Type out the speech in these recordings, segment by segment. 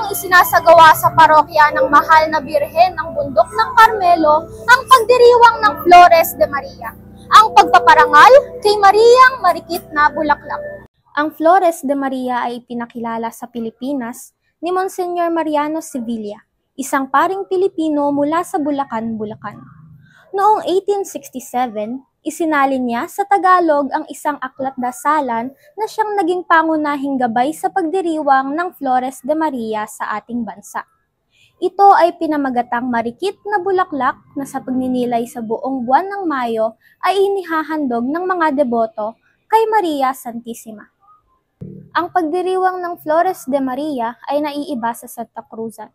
taong isinasagawa sa parokya ng Mahal na Birhen ng Bundok ng Carmelo ang pagdiriwang ng Flores de Maria, ang pagpaparangal kay Mariang Marikit na Bulaklak. Ang Flores de Maria ay pinakilala sa Pilipinas ni Monsignor Mariano Sevilla, isang paring Pilipino mula sa Bulacan, Bulacan. Noong 1867, isinalin niya sa Tagalog ang isang aklat-dasalan na siyang naging pangunahing gabay sa pagdiriwang ng Flores de Maria sa ating bansa. Ito ay pinamagatang Marikit na Bulaklak na sa pagninilay sa buong buwan ng Mayo ay inihahandog ng mga deboto kay Maria Santissima. Ang pagdiriwang ng Flores de Maria ay naiiba sa Santa Cruzan.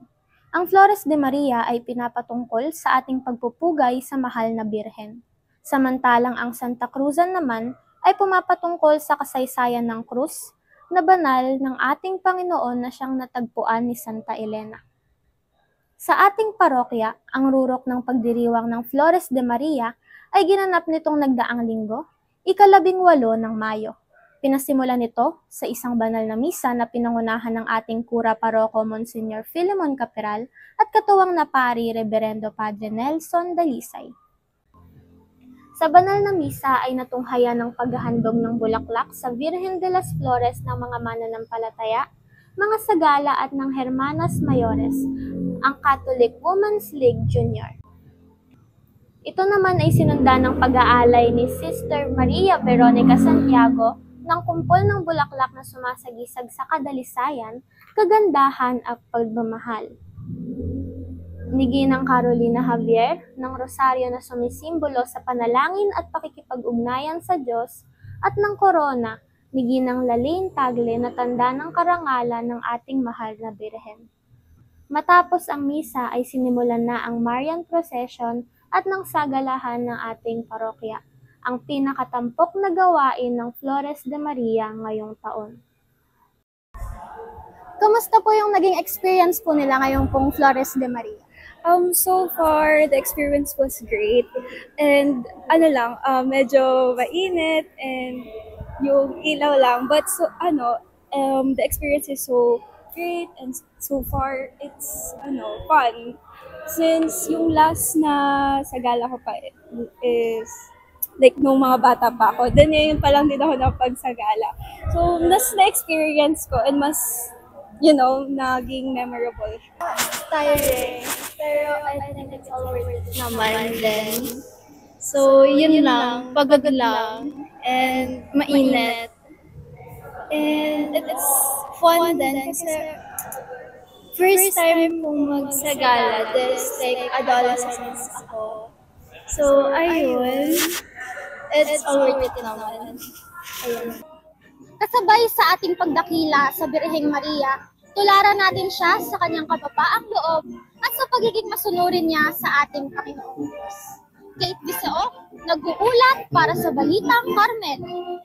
Ang Flores de Maria ay pinapatungkol sa ating pagpupugay sa Mahal na Birhen. Samantalang ang Santa Cruzan naman ay pumapatungkol sa kasaysayan ng krus na banal ng ating Panginoon na siyang natagpuan ni Santa Elena. Sa ating parokya, ang rurok ng pagdiriwang ng Flores de Maria ay ginanap nitong nagdaang linggo, 18 ng Mayo. Pinasimulan nito sa isang banal na misa na pinangunahan ng ating kura paroko Monsignor Filemon Caperal at katuwang na pari Reverendo Padre Nelson Dalisay. Sa banal na misa ay natunghayan ng paghahandog ng bulaklak sa Virgen de las Flores ng mga mananampalataya, mga sagala at ng Hermanas Mayores, ang Catholic Women's League Junior. Ito naman ay sinundan ng pag-aalay ni Sister Maria Veronica Santiago ng kumpol ng bulaklak na sumasagisag sa kadalisayan, kagandahan at pagmamahal. Ni Ginang Carolina Javier ng rosaryo na sumisimbolo sa panalangin at pakikipag-ugnayan sa Diyos at ng korona ni Ginang Laline Tagle na tanda ng karangalan ng ating mahal na Birhen. Matapos ang misa ay sinimulan na ang Marian Procession at ng sagalahan ng ating parokya, ang pinakatampok na gawain ng Flores de Maria ngayong taon. Kamusta po yung naging experience po nila ngayong pong Flores de Maria? So far, the experience was great. And medyo mainit and yung ilaw lang. But the experience is so great and so far it's fun. Since yung last na sagala ko pa is like nung mga bata pa ako, then yun pa lang din ako napagsagala. So, mas na-experience ko and mas, naging memorable. Tiring, pero I think it's all worth it naman din. So, yun lang, pagod lang, and mainit. And it's fun din kasi first time kong magsagala, this like adolescence ako. So, ayun. It's all worth it naman. Ayun. Kasabay sa ating pagdakila sa Birheng Maria, tularan natin siya sa kanyang kapapaang loob at sa pagiging masunurin niya sa ating Panginoong Diyos. Kate Viseo, nag-uulat para sa Balitang Carmelo.